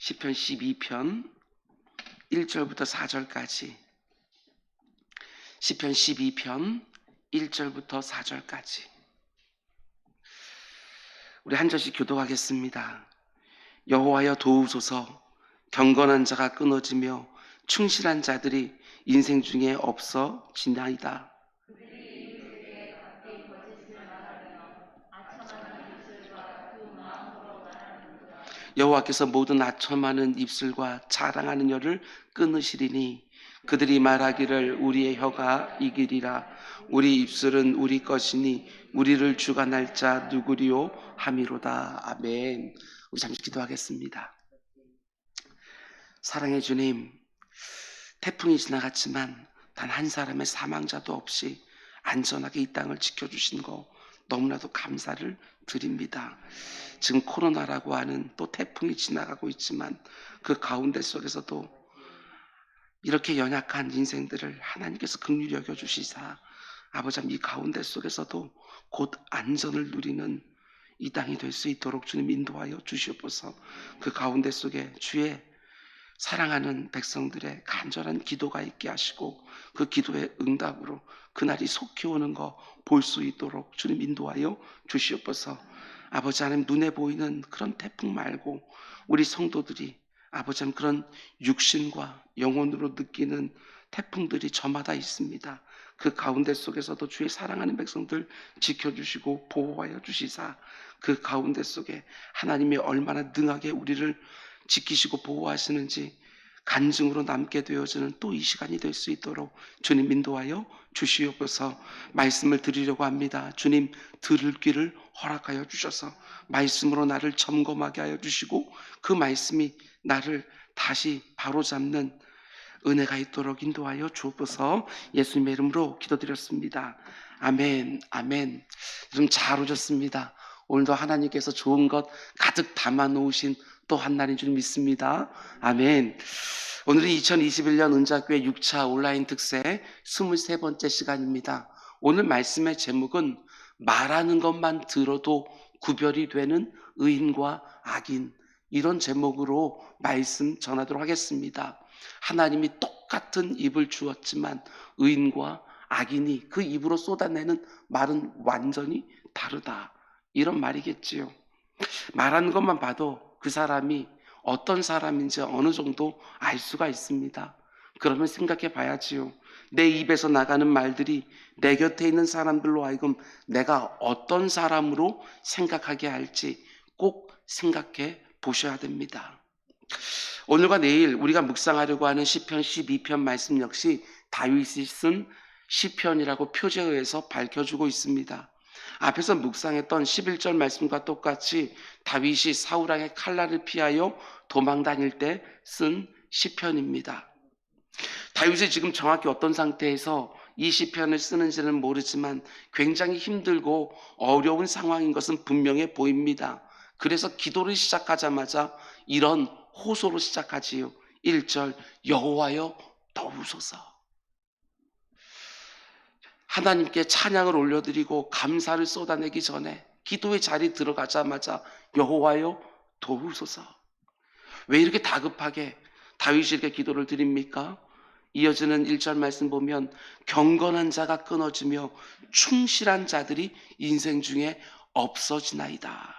시편 12편 1절부터 4절까지. 시편 12편 1절부터 4절까지. 우리 한 절씩 교독하겠습니다. 여호와여 도우소서. 경건한 자가 끊어지며 충실한 자들이 인생 중에 없어지나이다. 여호와께서 모든 아첨하는 입술과 자랑하는 혀를 끊으시리니 그들이 말하기를 우리의 혀가 이기리라. 우리 입술은 우리 것이니 우리를 주관할 자 누구리요 함이로다. 아멘. 우리 잠시 기도하겠습니다. 사랑의 주님, 태풍이 지나갔지만 단 한 사람의 사망자도 없이 안전하게 이 땅을 지켜주신 거 너무나도 감사를 드립니다. 지금 코로나라고 하는 또 태풍이 지나가고 있지만 그 가운데 속에서도 이렇게 연약한 인생들을 하나님께서 긍휼히 여겨주시사 아버지 이 가운데 속에서도 곧 안전을 누리는 이 땅이 될 수 있도록 주님 인도하여 주시옵소서. 그 가운데 속에 주의 사랑하는 백성들의 간절한 기도가 있게 하시고 그 기도의 응답으로 그날이 속히 오는 거 볼 수 있도록 주님 인도하여 주시옵소서. 아버지 하나님, 눈에 보이는 그런 태풍 말고 우리 성도들이 아버지 하나님 그런 육신과 영혼으로 느끼는 태풍들이 저마다 있습니다. 그 가운데 속에서도 주의 사랑하는 백성들 지켜주시고 보호하여 주시사 그 가운데 속에 하나님이 얼마나 능하게 우리를 지키시고 보호하시는지 간증으로 남게 되어지는 또 이 시간이 될 수 있도록 주님 인도하여 주시옵소서. 말씀을 드리려고 합니다. 주님 들을 귀를 허락하여 주셔서 말씀으로 나를 점검하게 하여 주시고 그 말씀이 나를 다시 바로잡는 은혜가 있도록 인도하여 주옵소서. 예수님의 이름으로 기도드렸습니다. 아멘. 아멘. 좀 잘 오셨습니다. 오늘도 하나님께서 좋은 것 가득 담아 놓으신 또 한 날인 줄 믿습니다. 아멘. 오늘은 2021년 은자교회 6차 온라인 특세 23번째 시간입니다. 오늘 말씀의 제목은 말하는 것만 들어도 구별이 되는 의인과 악인, 이런 제목으로 말씀 전하도록 하겠습니다. 하나님이 똑같은 입을 주었지만 의인과 악인이 그 입으로 쏟아내는 말은 완전히 다르다, 이런 말이겠지요. 말하는 것만 봐도 그 사람이 어떤 사람인지 어느 정도 알 수가 있습니다. 그러면 생각해 봐야지요. 내 입에서 나가는 말들이 내 곁에 있는 사람들로 하여금 내가 어떤 사람으로 생각하게 할지 꼭 생각해 보셔야 됩니다. 오늘과 내일 우리가 묵상하려고 하는 시편 12편 말씀 역시 다윗이 쓴 시편이라고 표제어에서 밝혀주고 있습니다. 앞에서 묵상했던 11절 말씀과 똑같이 다윗이 사울왕의 칼날을 피하여 도망 다닐 때 쓴 시편입니다. 다윗이 지금 정확히 어떤 상태에서 이 시편을 쓰는지는 모르지만 굉장히 힘들고 어려운 상황인 것은 분명해 보입니다. 그래서 기도를 시작하자마자 이런 호소로 시작하지요. 1절 여호와여 도우소서. 하나님께 찬양을 올려드리고 감사를 쏟아내기 전에 기도의 자리에 들어가자마자 여호와여 도우소서. 왜 이렇게 다급하게 다윗이 이렇게 기도를 드립니까? 이어지는 1절 말씀 보면 경건한 자가 끊어지며 충실한 자들이 인생 중에 없어지나이다.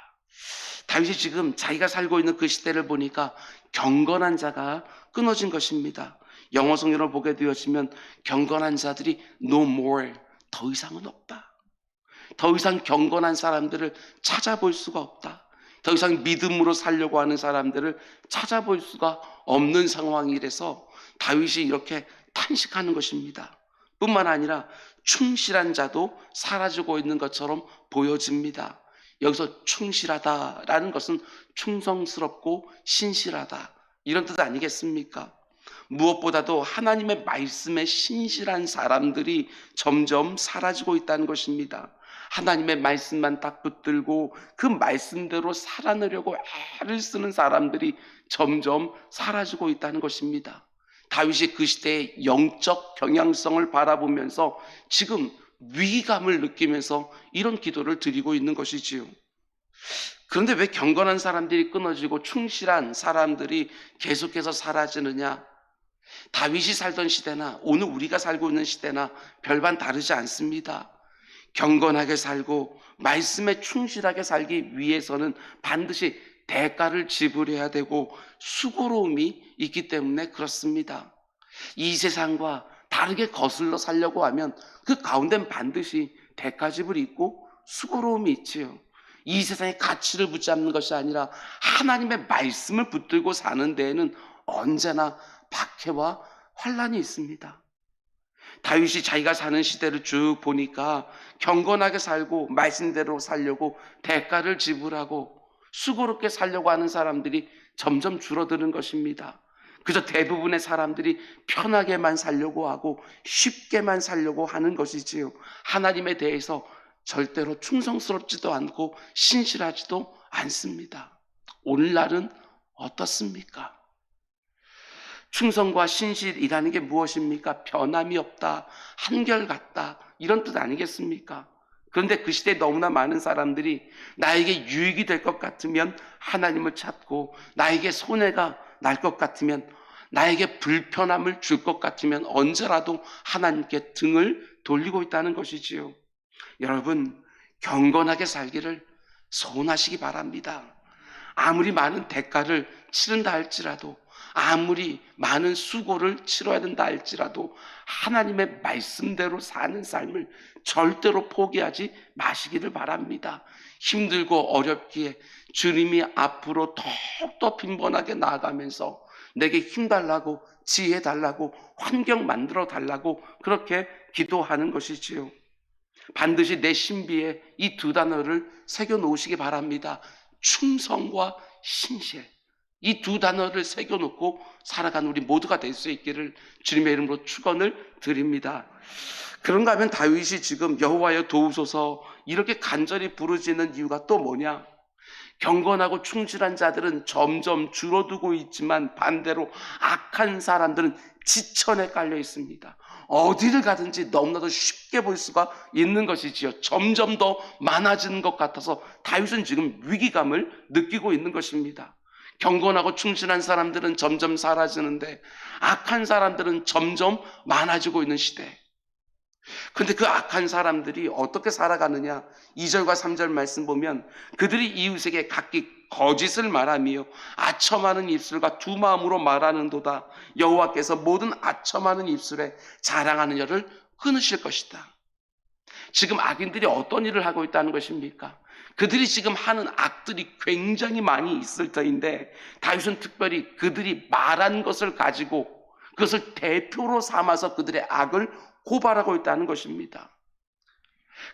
다윗이 지금 자기가 살고 있는 그 시대를 보니까 경건한 자가 끊어진 것입니다. 영어 성경을 보게 되어지면 경건한 자들이 no more, 더 이상은 없다. 더 이상 경건한 사람들을 찾아볼 수가 없다. 더 이상 믿음으로 살려고 하는 사람들을 찾아볼 수가 없는 상황이라서 다윗이 이렇게 탄식하는 것입니다. 뿐만 아니라 충실한 자도 사라지고 있는 것처럼 보여집니다. 여기서 충실하다라는 것은 충성스럽고 신실하다, 이런 뜻 아니겠습니까? 무엇보다도 하나님의 말씀에 신실한 사람들이 점점 사라지고 있다는 것입니다. 하나님의 말씀만 딱 붙들고 그 말씀대로 살아내려고 애를 쓰는 사람들이 점점 사라지고 있다는 것입니다. 다윗이 그 시대의 영적 경향성을 바라보면서 지금 위기감을 느끼면서 이런 기도를 드리고 있는 것이지요. 그런데 왜 경건한 사람들이 끊어지고 충실한 사람들이 계속해서 사라지느냐? 다윗이 살던 시대나 오늘 우리가 살고 있는 시대나 별반 다르지 않습니다. 경건하게 살고 말씀에 충실하게 살기 위해서는 반드시 대가를 지불해야 되고 수고로움이 있기 때문에 그렇습니다. 이 세상과 다르게 거슬러 살려고 하면 그 가운데는 반드시 대가 지불이 있고 수고로움이 있지요. 이 세상의 가치를 붙잡는 것이 아니라 하나님의 말씀을 붙들고 사는 데에는 언제나 박해와 환란이 있습니다. 다윗이 자기가 사는 시대를 쭉 보니까 경건하게 살고 말씀대로 살려고 대가를 지불하고 수고롭게 살려고 하는 사람들이 점점 줄어드는 것입니다. 그저 대부분의 사람들이 편하게만 살려고 하고 쉽게만 살려고 하는 것이지요. 하나님에 대해서 절대로 충성스럽지도 않고 신실하지도 않습니다. 오늘날은 어떻습니까? 충성과 신실이라는 게 무엇입니까? 변함이 없다, 한결같다, 이런 뜻 아니겠습니까? 그런데 그 시대에 너무나 많은 사람들이 나에게 유익이 될 것 같으면 하나님을 찾고, 나에게 손해가 날 것 같으면, 나에게 불편함을 줄 것 같으면 언제라도 하나님께 등을 돌리고 있다는 것이지요. 여러분, 경건하게 살기를 소원하시기 바랍니다. 아무리 많은 대가를 치른다 할지라도, 아무리 많은 수고를 치러야 된다 할지라도 하나님의 말씀대로 사는 삶을 절대로 포기하지 마시기를 바랍니다. 힘들고 어렵기에 주님이 앞으로 더욱더 빈번하게 나아가면서 내게 힘 달라고, 지혜 달라고, 환경 만들어 달라고 그렇게 기도하는 것이지요. 반드시 내 신비에 이 두 단어를 새겨 놓으시기 바랍니다. 충성과 신실. 이 두 단어를 새겨놓고 살아가는 우리 모두가 될 수 있기를 주님의 이름으로 축원을 드립니다. 그런가 하면 다윗이 지금 여호와여 도우소서 이렇게 간절히 부르짖는 이유가 또 뭐냐? 경건하고 충실한 자들은 점점 줄어들고 있지만 반대로 악한 사람들은 지천에 깔려 있습니다. 어디를 가든지 너무나도 쉽게 볼 수가 있는 것이지요. 점점 더 많아지는 것 같아서 다윗은 지금 위기감을 느끼고 있는 것입니다. 경건하고 충실한 사람들은 점점 사라지는데 악한 사람들은 점점 많아지고 있는 시대. 근데 그 악한 사람들이 어떻게 살아가느냐? 2절과 3절 말씀 보면 그들이 이웃에게 각기 거짓을 말하며 아첨하는 입술과 두 마음으로 말하는도다. 여호와께서 모든 아첨하는 입술에 자랑하는 여를 끊으실 것이다. 지금 악인들이 어떤 일을 하고 있다는 것입니까? 그들이 지금 하는 악들이 굉장히 많이 있을 터인데 다윗은 특별히 그들이 말한 것을 가지고 그것을 대표로 삼아서 그들의 악을 고발하고 있다는 것입니다.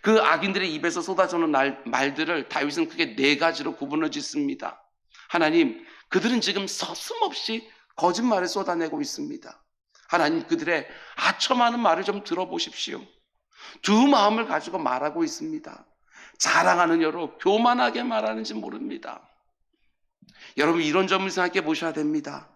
그 악인들의 입에서 쏟아지는 말들을 다윗은 크게 네 가지로 구분을 짓습니다. 하나님, 그들은 지금 서슴없이 거짓말을 쏟아내고 있습니다. 하나님, 그들의 아첨하는 말을 좀 들어보십시오. 두 마음을 가지고 말하고 있습니다. 자랑하는 여로 교만하게 말하는지 모릅니다. 여러분, 이런 점을 생각해 보셔야 됩니다.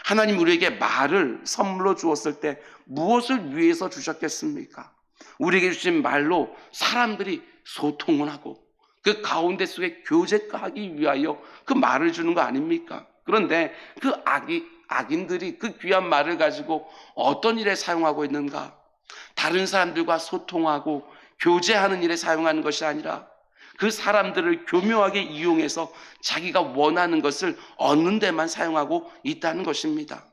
하나님 우리에게 말을 선물로 주었을 때 무엇을 위해서 주셨겠습니까? 우리에게 주신 말로 사람들이 소통을 하고 그 가운데 속에 교제하기 위하여 그 말을 주는 거 아닙니까? 그런데 그 악인들이 그 귀한 말을 가지고 어떤 일에 사용하고 있는가? 다른 사람들과 소통하고 교제하는 일에 사용하는 것이 아니라 그 사람들을 교묘하게 이용해서 자기가 원하는 것을 얻는 데만 사용하고 있다는 것입니다.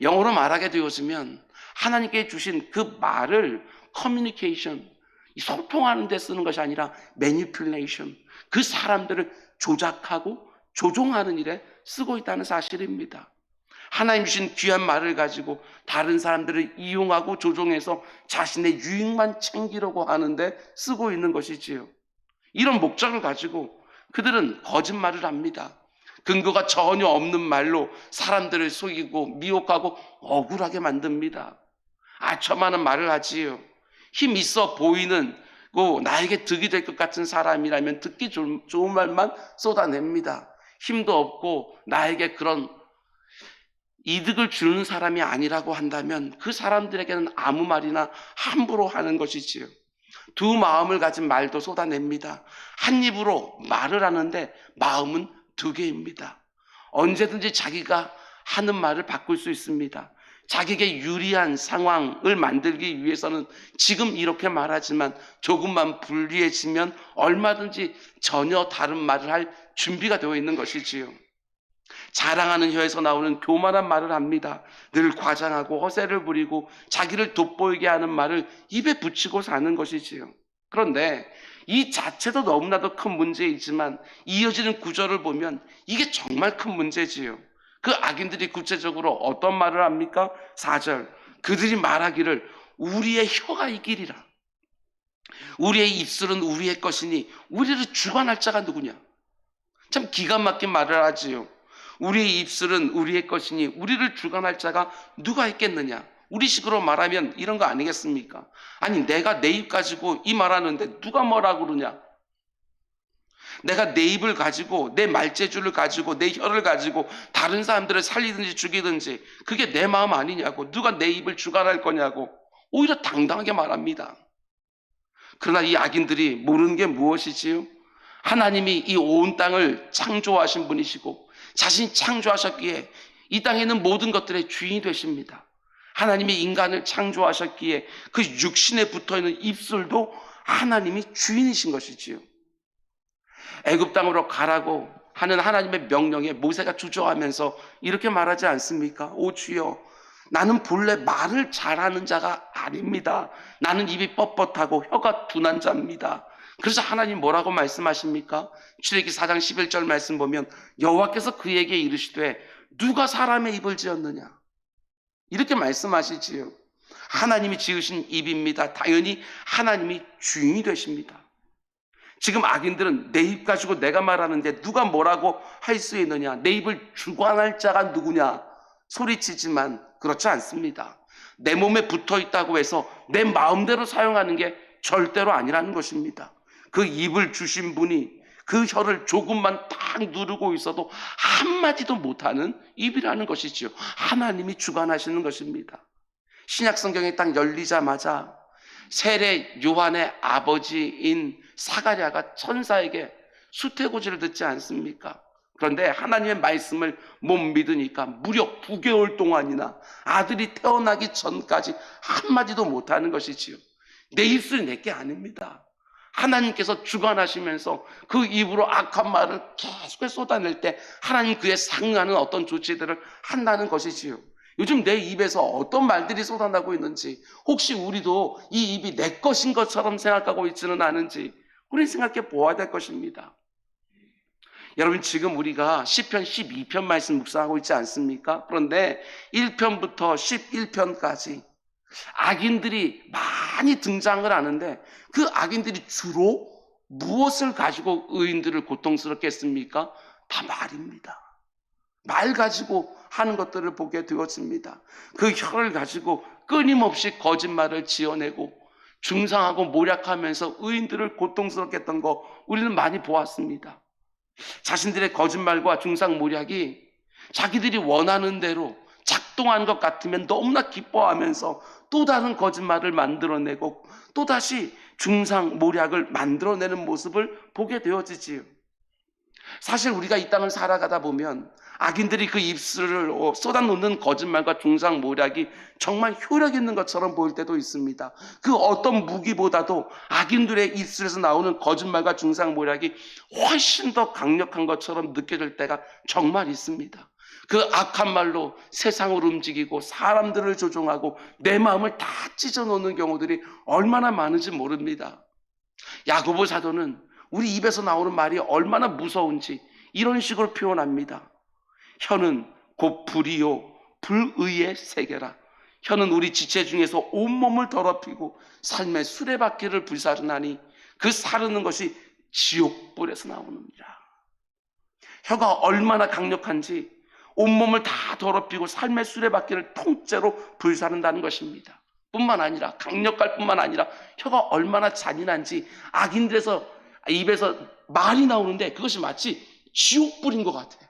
영어로 말하게 되었으면 하나님께 주신 그 말을 커뮤니케이션, 소통하는 데 쓰는 것이 아니라 매니플레이션, 그 사람들을 조작하고 조종하는 일에 쓰고 있다는 사실입니다. 하나님 주신 귀한 말을 가지고 다른 사람들을 이용하고 조종해서 자신의 유익만 챙기려고 하는데 쓰고 있는 것이지요. 이런 목적을 가지고 그들은 거짓말을 합니다. 근거가 전혀 없는 말로 사람들을 속이고 미혹하고 억울하게 만듭니다. 아첨하는 말을 하지요. 힘 있어 보이는 나에게 득이 될 것 같은 사람이라면 듣기 좋은 말만 쏟아냅니다. 힘도 없고 나에게 그런 이득을 주는 사람이 아니라고 한다면 그 사람들에게는 아무 말이나 함부로 하는 것이지요. 두 마음을 가진 말도 쏟아냅니다. 한 입으로 말을 하는데 마음은 두 개입니다. 언제든지 자기가 하는 말을 바꿀 수 있습니다. 자기에게 유리한 상황을 만들기 위해서는 지금 이렇게 말하지만 조금만 불리해지면 얼마든지 전혀 다른 말을 할 준비가 되어 있는 것이지요. 자랑하는 혀에서 나오는 교만한 말을 합니다. 늘 과장하고 허세를 부리고 자기를 돋보이게 하는 말을 입에 붙이고 사는 것이지요. 그런데 이 자체도 너무나도 큰 문제이지만 이어지는 구절을 보면 이게 정말 큰 문제지요. 그 악인들이 구체적으로 어떤 말을 합니까? 4절. 그들이 말하기를 우리의 혀가 이기리라. 우리의 입술은 우리의 것이니 우리를 주관할 자가 누구냐? 참 기가 막힌 말을 하지요. 우리의 입술은 우리의 것이니 우리를 주관할 자가 누가 있겠느냐? 우리식으로 말하면 이런 거 아니겠습니까? 아니 내가 내 입 가지고 이 말하는데 누가 뭐라고 그러냐? 내가 내 입을 가지고 내 말재주를 가지고 내 혀를 가지고 다른 사람들을 살리든지 죽이든지 그게 내 마음 아니냐고, 누가 내 입을 주관할 거냐고 오히려 당당하게 말합니다. 그러나 이 악인들이 모르는 게 무엇이지요? 하나님이 이 온 땅을 창조하신 분이시고 자신이 창조하셨기에 이 땅에 있는 모든 것들의 주인이 되십니다. 하나님이 인간을 창조하셨기에 그 육신에 붙어있는 입술도 하나님이 주인이신 것이지요. 애굽 땅으로 가라고 하는 하나님의 명령에 모세가 주저하면서 이렇게 말하지 않습니까? 오 주여, 나는 본래 말을 잘하는 자가 아닙니다. 나는 입이 뻣뻣하고 혀가 둔한 자입니다. 그래서 하나님 뭐라고 말씀하십니까? 출애기 4장 11절 말씀 보면 여호와께서 그에게 이르시되 누가 사람의 입을 지었느냐? 이렇게 말씀하시지요. 하나님이 지으신 입입니다. 당연히 하나님이 주인이 되십니다. 지금 악인들은 내 입 가지고 내가 말하는데 누가 뭐라고 할 수 있느냐? 내 입을 주관할 자가 누구냐? 소리치지만 그렇지 않습니다. 내 몸에 붙어 있다고 해서 내 마음대로 사용하는 게 절대로 아니라는 것입니다. 그 입을 주신 분이 그 혀를 조금만 딱 누르고 있어도 한마디도 못하는 입이라는 것이지요. 하나님이 주관하시는 것입니다. 신약 성경이 딱 열리자마자 세례 요한의 아버지인 사가랴가 천사에게 수태고지를 듣지 않습니까? 그런데 하나님의 말씀을 못 믿으니까 무려 9개월 동안이나 아들이 태어나기 전까지 한마디도 못하는 것이지요. 내 입술이 내게 아닙니다. 하나님께서 주관하시면서 그 입으로 악한 말을 계속해서 쏟아낼 때 하나님 그에 상응하는 어떤 조치들을 한다는 것이지요. 요즘 내 입에서 어떤 말들이 쏟아나고 있는지, 혹시 우리도 이 입이 내 것인 것처럼 생각하고 있지는 않은지 우리 생각해 보아야 될 것입니다. 여러분 지금 우리가 시편 12편 말씀 묵상하고 있지 않습니까? 그런데 1편부터 11편까지 악인들이 많이 등장을 하는데 그 악인들이 주로 무엇을 가지고 의인들을 고통스럽게 했습니까? 다 말입니다. 말 가지고 하는 것들을 보게 되었습니다. 그 혀를 가지고 끊임없이 거짓말을 지어내고 중상하고 모략하면서 의인들을 고통스럽게 했던 거 우리는 많이 보았습니다. 자신들의 거짓말과 중상모략이 자기들이 원하는 대로 작동한 것 같으면 너무나 기뻐하면서 또 다른 거짓말을 만들어내고 또다시 중상모략을 만들어내는 모습을 보게 되어지지요. 사실 우리가 이 땅을 살아가다 보면 악인들이 그 입술을 쏟아놓는 거짓말과 중상모략이 정말 효력 있는 것처럼 보일 때도 있습니다. 그 어떤 무기보다도 악인들의 입술에서 나오는 거짓말과 중상모략이 훨씬 더 강력한 것처럼 느껴질 때가 정말 있습니다. 그 악한 말로 세상을 움직이고 사람들을 조종하고 내 마음을 다 찢어놓는 경우들이 얼마나 많은지 모릅니다. 야고보 사도는 우리 입에서 나오는 말이 얼마나 무서운지 이런 식으로 표현합니다. 혀는 곧 불이요 불의의 세계라. 혀는 우리 지체 중에서 온몸을 더럽히고 삶의 수레바퀴를 불사르나니 그 사르는 것이 지옥불에서 나오느니라. 혀가 얼마나 강력한지 온몸을 다 더럽히고 삶의 수레바퀴를 통째로 불사른다는 것입니다. 뿐만 아니라 강력할 뿐만 아니라 혀가 얼마나 잔인한지 악인들에서 입에서 말이 나오는데 그것이 마치 지옥불인 것 같아요.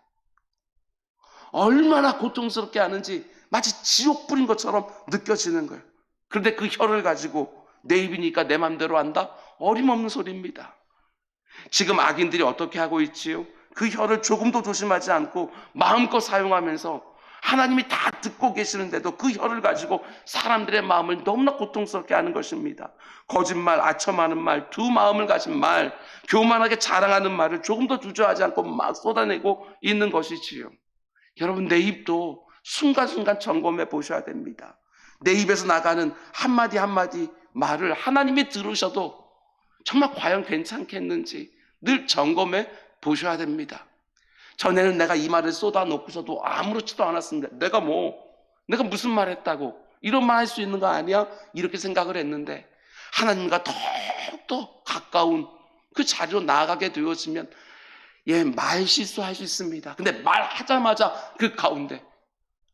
얼마나 고통스럽게 하는지 마치 지옥불인 것처럼 느껴지는 거예요. 그런데 그 혀를 가지고 내 입이니까 내 맘대로 한다? 어림없는 소리입니다. 지금 악인들이 어떻게 하고 있지요? 그 혀를 조금도 조심하지 않고 마음껏 사용하면서 하나님이 다 듣고 계시는데도 그 혀를 가지고 사람들의 마음을 너무나 고통스럽게 하는 것입니다. 거짓말, 아첨하는 말, 두 마음을 가진 말, 교만하게 자랑하는 말을 조금도 주저하지 않고 막 쏟아내고 있는 것이지요. 여러분, 내 입도 순간순간 점검해 보셔야 됩니다. 내 입에서 나가는 한마디 한마디 말을 하나님이 들으셔도 정말 과연 괜찮겠는지 늘 점검해 보셔야 됩니다. 전에는 내가 이 말을 쏟아놓고서도 아무렇지도 않았습니다. 내가 무슨 말 했다고 이런 말 할 수 있는 거 아니야? 이렇게 생각을 했는데 하나님과 더욱더 가까운 그 자리로 나아가게 되어지면 말 실수할 수 있습니다. 근데 말하자마자 그 가운데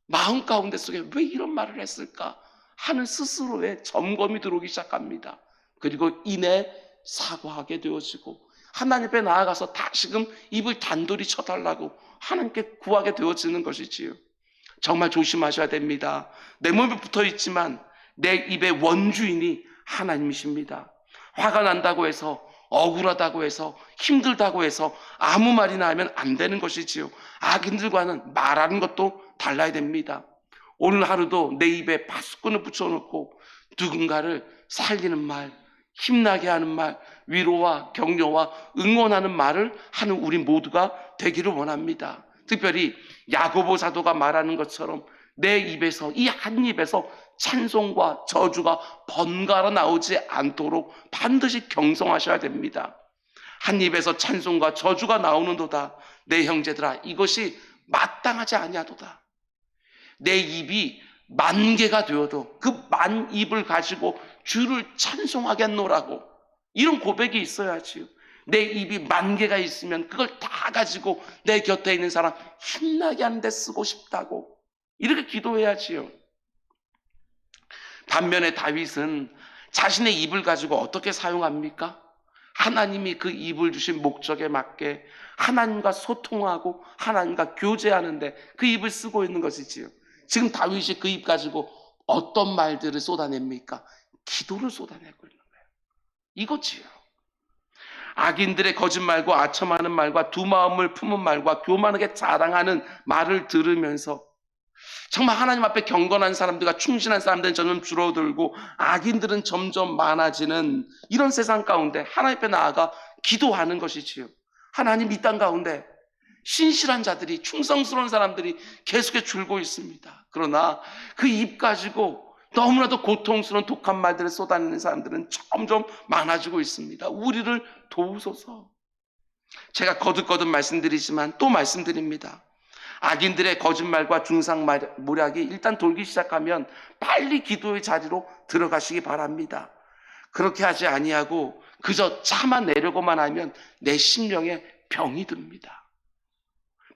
마음 가운데 속에 왜 이런 말을 했을까 하는 스스로의 점검이 들어오기 시작합니다. 그리고 이내 사과하게 되어지고 하나님 앞에 나아가서 다시금 입을 단돌이 쳐달라고 하나님께 구하게 되어지는 것이지요. 정말 조심하셔야 됩니다. 내 몸에 붙어있지만 내 입의 원주인이 하나님이십니다. 화가 난다고 해서, 억울하다고 해서, 힘들다고 해서 아무 말이나 하면 안 되는 것이지요. 악인들과는 말하는 것도 달라야 됩니다. 오늘 하루도 내 입에 파수꾼을 붙여놓고 누군가를 살리는 말, 힘나게 하는 말, 위로와 격려와 응원하는 말을 하는 우리 모두가 되기를 원합니다. 특별히 야고보 사도가 말하는 것처럼 내 입에서, 이 한 입에서 찬송과 저주가 번갈아 나오지 않도록 반드시 경성하셔야 됩니다. 한 입에서 찬송과 저주가 나오는도다. 내 형제들아, 이것이 마땅하지 아니하도다. 내 입이 만 개가 되어도 그 만 입을 가지고 주를 찬송하겠노라고, 이런 고백이 있어야지요. 내 입이 만 개가 있으면 그걸 다 가지고 내 곁에 있는 사람 힘나게 하는데 쓰고 싶다고 이렇게 기도해야지요. 반면에 다윗은 자신의 입을 가지고 어떻게 사용합니까? 하나님이 그 입을 주신 목적에 맞게 하나님과 소통하고 하나님과 교제하는데 그 입을 쓰고 있는 것이지요. 지금 다윗이 그 입 가지고 어떤 말들을 쏟아냅니까? 기도를 쏟아내고 있는 거예요. 이거지요. 악인들의 거짓말과 아첨하는 말과 두 마음을 품은 말과 교만하게 자랑하는 말을 들으면서 정말 하나님 앞에 경건한 사람들과 충실한 사람들은 점점 줄어들고 악인들은 점점 많아지는 이런 세상 가운데 하나님 앞에 나아가 기도하는 것이지요. 하나님, 이 땅 가운데 신실한 자들이, 충성스러운 사람들이 계속해 줄고 있습니다. 그러나 그 입 가지고 너무나도 고통스러운 독한 말들을 쏟아내는 사람들은 점점 많아지고 있습니다. 우리를 도우소서. 제가 거듭거듭 말씀드리지만 또 말씀드립니다. 악인들의 거짓말과 중상모략이 일단 돌기 시작하면 빨리 기도의 자리로 들어가시기 바랍니다. 그렇게 하지 아니하고 그저 참아내려고만 하면 내 심령에 병이 듭니다.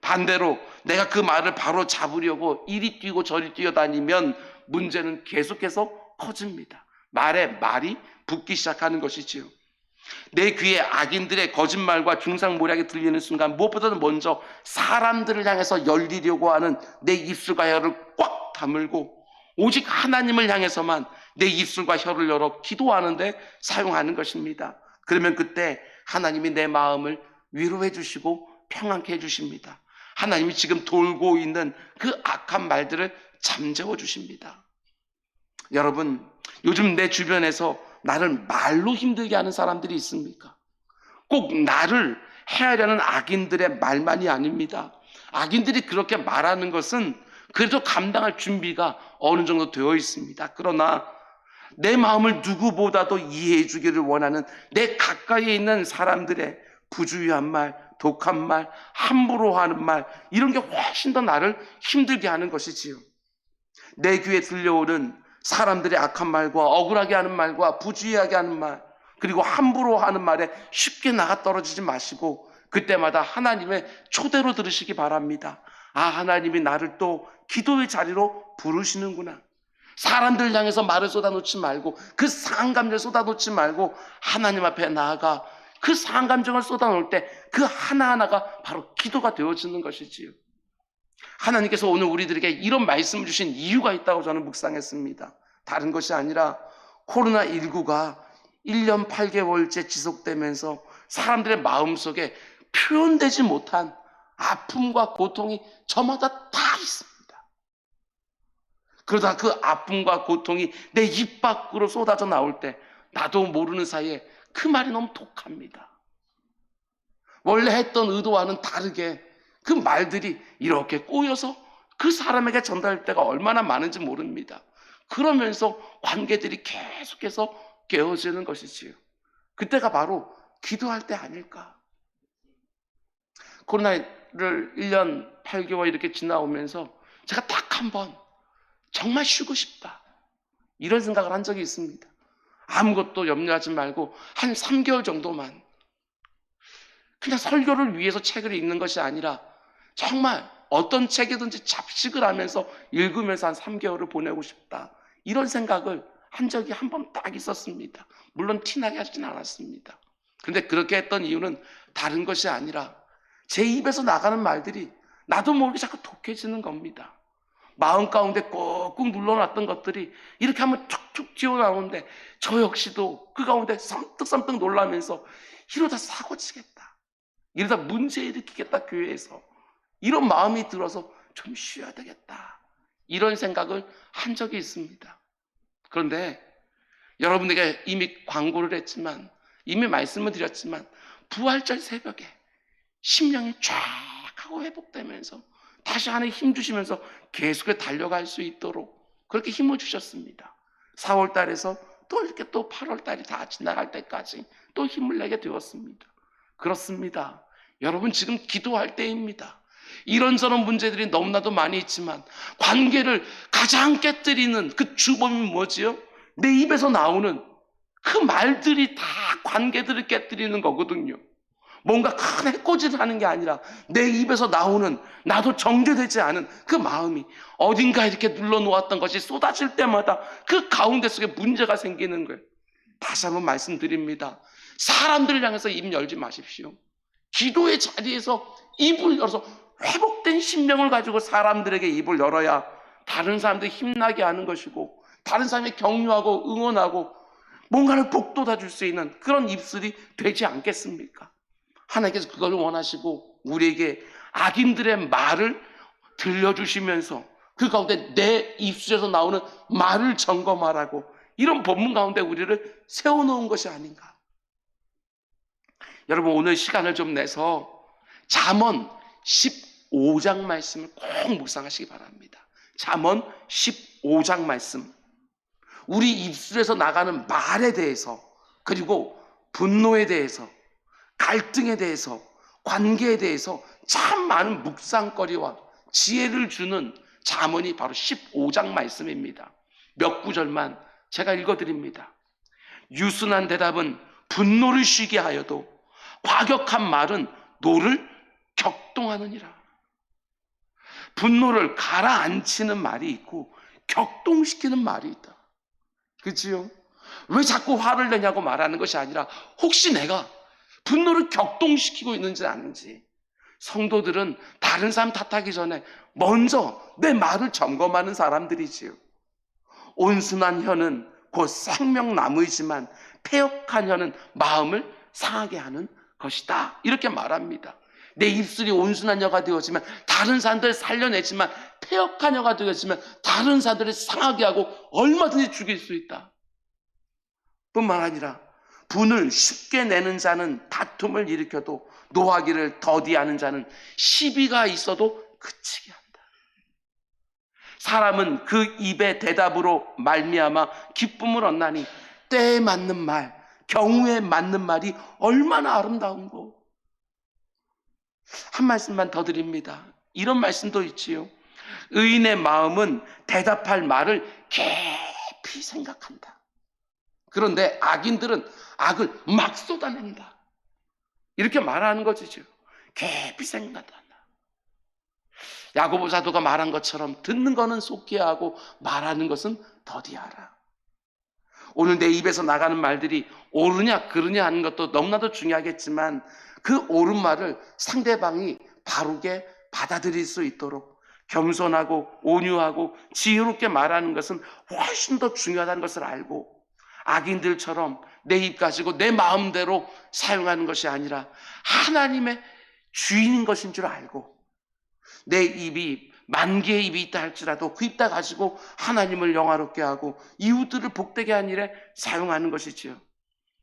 반대로 내가 그 말을 바로 잡으려고 이리 뛰고 저리 뛰어다니면 문제는 계속해서 커집니다. 말에 말이 붙기 시작하는 것이지요. 내 귀에 악인들의 거짓말과 중상모략이 들리는 순간 무엇보다도 먼저 사람들을 향해서 열리려고 하는 내 입술과 혀를 꽉 다물고 오직 하나님을 향해서만 내 입술과 혀를 열어 기도하는데 사용하는 것입니다. 그러면 그때 하나님이 내 마음을 위로해 주시고 평안케 해주십니다. 하나님이 지금 돌고 있는 그 악한 말들을 잠재워 주십니다. 여러분, 요즘 내 주변에서 나를 말로 힘들게 하는 사람들이 있습니까? 꼭 나를 해하려는 악인들의 말만이 아닙니다. 악인들이 그렇게 말하는 것은 그래도 감당할 준비가 어느 정도 되어 있습니다. 그러나 내 마음을 누구보다도 이해해 주기를 원하는 내 가까이에 있는 사람들의 부주의한 말, 독한 말, 함부로 하는 말, 이런 게 훨씬 더 나를 힘들게 하는 것이지요. 내 귀에 들려오는 사람들의 악한 말과 억울하게 하는 말과 부주의하게 하는 말, 그리고 함부로 하는 말에 쉽게 나가 떨어지지 마시고 그때마다 하나님의 초대로 들으시기 바랍니다. 아, 하나님이 나를 또 기도의 자리로 부르시는구나. 사람들 향해서 말을 쏟아놓지 말고, 그 상한 감정을 쏟아놓지 말고 하나님 앞에 나아가 그 상한 감정을 쏟아놓을 때 그 하나하나가 바로 기도가 되어지는 것이지요. 하나님께서 오늘 우리들에게 이런 말씀을 주신 이유가 있다고 저는 묵상했습니다. 다른 것이 아니라 코로나19가 1년 8개월째 지속되면서 사람들의 마음속에 표현되지 못한 아픔과 고통이 저마다 다 있습니다. 그러다 그 아픔과 고통이 내 입 밖으로 쏟아져 나올 때 나도 모르는 사이에 그 말이 너무 독합니다. 원래 했던 의도와는 다르게 그 말들이 이렇게 꼬여서 그 사람에게 전달될 때가 얼마나 많은지 모릅니다. 그러면서 관계들이 계속해서 깨어지는 것이지요. 그때가 바로 기도할 때 아닐까. 코로나를 1년 8개월 이렇게 지나오면서 제가 딱 한 번 정말 쉬고 싶다, 이런 생각을 한 적이 있습니다. 아무것도 염려하지 말고 한 3개월 정도만 그냥 설교를 위해서 책을 읽는 것이 아니라 정말 어떤 책이든지 잡식을 하면서 읽으면서 한 3개월을 보내고 싶다, 이런 생각을 한 적이 한 번 딱 있었습니다. 물론 티나게 하진 않았습니다. 그런데 그렇게 했던 이유는 다른 것이 아니라 제 입에서 나가는 말들이 나도 모르게 자꾸 독해지는 겁니다. 마음 가운데 꾹꾹 눌러놨던 것들이 이렇게 하면 툭툭 튀어나오는데 저 역시도 그 가운데 섬뜩섬뜩 놀라면서 이러다 사고치겠다, 이러다 문제 일으키겠다, 교회에서 이런 마음이 들어서 좀 쉬어야 되겠다, 이런 생각을 한 적이 있습니다. 그런데 여러분에게 이미 광고를 했지만, 이미 말씀을 드렸지만, 부활절 새벽에 심령이 쫙 하고 회복되면서 다시 안에 힘 주시면서 계속해 달려갈 수 있도록 그렇게 힘을 주셨습니다. 4월 달에서 또 이렇게 또 8월 달이 다 지나갈 때까지 또 힘을 내게 되었습니다. 그렇습니다. 여러분, 지금 기도할 때입니다. 이런저런 문제들이 너무나도 많이 있지만 관계를 가장 깨뜨리는 그 주범이 뭐지요? 내 입에서 나오는 그 말들이 다 관계들을 깨뜨리는 거거든요. 뭔가 큰 해코지를 하는 게 아니라 내 입에서 나오는, 나도 정죄되지 않은 그 마음이 어딘가 이렇게 눌러놓았던 것이 쏟아질 때마다 그 가운데 속에 문제가 생기는 거예요. 다시 한번 말씀드립니다. 사람들을 향해서 입 열지 마십시오. 기도의 자리에서 입을 열어서 회복된 심령을 가지고 사람들에게 입을 열어야 다른 사람들이 힘나게 하는 것이고, 다른 사람이 격려하고 응원하고 뭔가를 북돋아 줄 수 있는 그런 입술이 되지 않겠습니까? 하나님께서 그걸 원하시고 우리에게 악인들의 말을 들려주시면서 그 가운데 내 입술에서 나오는 말을 점검하라고 이런 본문 가운데 우리를 세워놓은 것이 아닌가. 여러분, 오늘 시간을 좀 내서 잠언 15장 말씀을 꼭 묵상하시기 바랍니다. 잠언 15장 말씀, 우리 입술에서 나가는 말에 대해서, 그리고 분노에 대해서, 갈등에 대해서, 관계에 대해서 참 많은 묵상거리와 지혜를 주는 잠언이 바로 15장 말씀입니다. 몇 구절만 제가 읽어드립니다. 유순한 대답은 분노를 쉬게 하여도 과격한 말은 노를 격동하느니라. 분노를 가라앉히는 말이 있고 격동시키는 말이 있다. 그치요? 왜 자꾸 화를 내냐고 말하는 것이 아니라 혹시 내가 분노를 격동시키고 있는지 아닌지. 성도들은 다른 사람 탓하기 전에 먼저 내 말을 점검하는 사람들이지요. 온순한 혀는 곧 생명나무이지만 패역한 혀는 마음을 상하게 하는 것이다, 이렇게 말합니다. 내 입술이 온순한 혀가 되어지면 다른 사람들을 살려내지만 패역한 혀가 되어지면 다른 사람들을 상하게 하고 얼마든지 죽일 수 있다. 뿐만 아니라 분을 쉽게 내는 자는 다툼을 일으켜도 노하기를 더디하는 자는 시비가 있어도 그치게 한다. 사람은 그 입의 대답으로 말미암아 기쁨을 얻나니 때에 맞는 말, 경우에 맞는 말이 얼마나 아름다운고. 한 말씀만 더 드립니다. 이런 말씀도 있지요. 의인의 마음은 대답할 말을 깊이 생각한다. 그런데 악인들은 악을 막 쏟아낸다, 이렇게 말하는 것이죠. 깊이 생각한다. 야고보 사도가 말한 것처럼 듣는 것은 속히 하고 말하는 것은 더디하라. 오늘 내 입에서 나가는 말들이 옳으냐 그르냐 하는 것도 너무나도 중요하겠지만 그 옳은 말을 상대방이 바르게 받아들일 수 있도록 겸손하고 온유하고 지혜롭게 말하는 것은 훨씬 더 중요하다는 것을 알고, 악인들처럼 내 입 가지고 내 마음대로 사용하는 것이 아니라 하나님의 주인인 것인 줄 알고, 내 입이 만 개의 입이 있다 할지라도 그 입 다 가지고 하나님을 영화롭게 하고 이웃들을 복되게 하는 일에 사용하는 것이지요.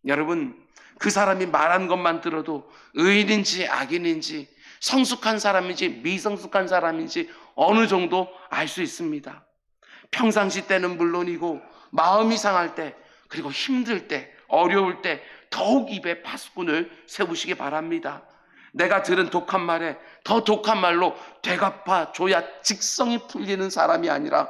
여러분, 그 사람이 말한 것만 들어도 의인인지 악인인지, 성숙한 사람인지 미성숙한 사람인지 어느 정도 알 수 있습니다. 평상시 때는 물론이고 마음이 상할 때, 그리고 힘들 때, 어려울 때 더욱 입에 파수꾼을 세우시기 바랍니다. 내가 들은 독한 말에 더 독한 말로 되갚아 줘야 직성이 풀리는 사람이 아니라,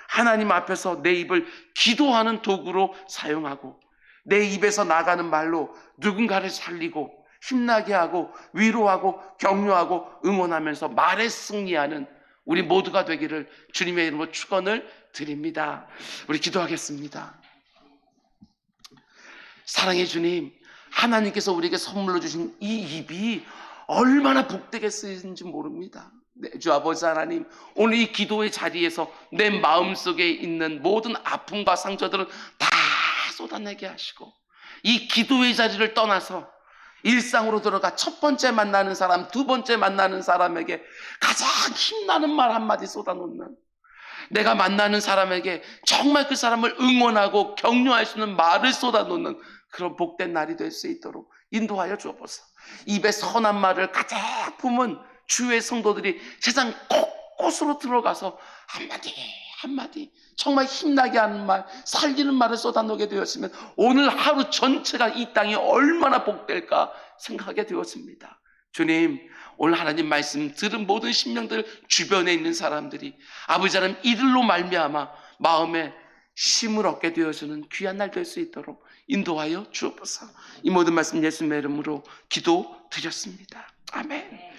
하나님 앞에서 내 입을 기도하는 도구로 사용하고 내 입에서 나가는 말로 누군가를 살리고 힘나게 하고 위로하고 격려하고 응원하면서 말에 승리하는 우리 모두가 되기를 주님의 이름으로 축원을 드립니다. 우리 기도하겠습니다. 사랑의 주님, 하나님께서 우리에게 선물로 주신 이 입이 얼마나 복되게 쓰이는지 모릅니다. 네, 주 아버지 하나님, 오늘 이 기도의 자리에서 내 마음속에 있는 모든 아픔과 상처들은 다 쏟아내게 하시고, 이 기도의 자리를 떠나서 일상으로 들어가 첫 번째 만나는 사람, 두 번째 만나는 사람에게 가장 힘나는 말 한마디 쏟아놓는, 내가 만나는 사람에게 정말 그 사람을 응원하고 격려할 수 있는 말을 쏟아놓는 그런 복된 날이 될 수 있도록 인도하여 주옵소서. 입에 선한 말을 가득 품은 주의 성도들이 세상 곳곳으로 들어가서 한마디 한마디 정말 힘나게 하는 말, 살리는 말을 쏟아놓게 되었으면 오늘 하루 전체가 이 땅이 얼마나 복될까 생각하게 되었습니다. 주님, 오늘 하나님 말씀 들은 모든 심령들 주변에 있는 사람들이 아버지 하나님 이들로 말미암아 마음에 힘을 얻게 되어주는 귀한 날 될 수 있도록 인도하여 주옵소서. 이 모든 말씀 예수님의 이름으로 기도드렸습니다. 아멘.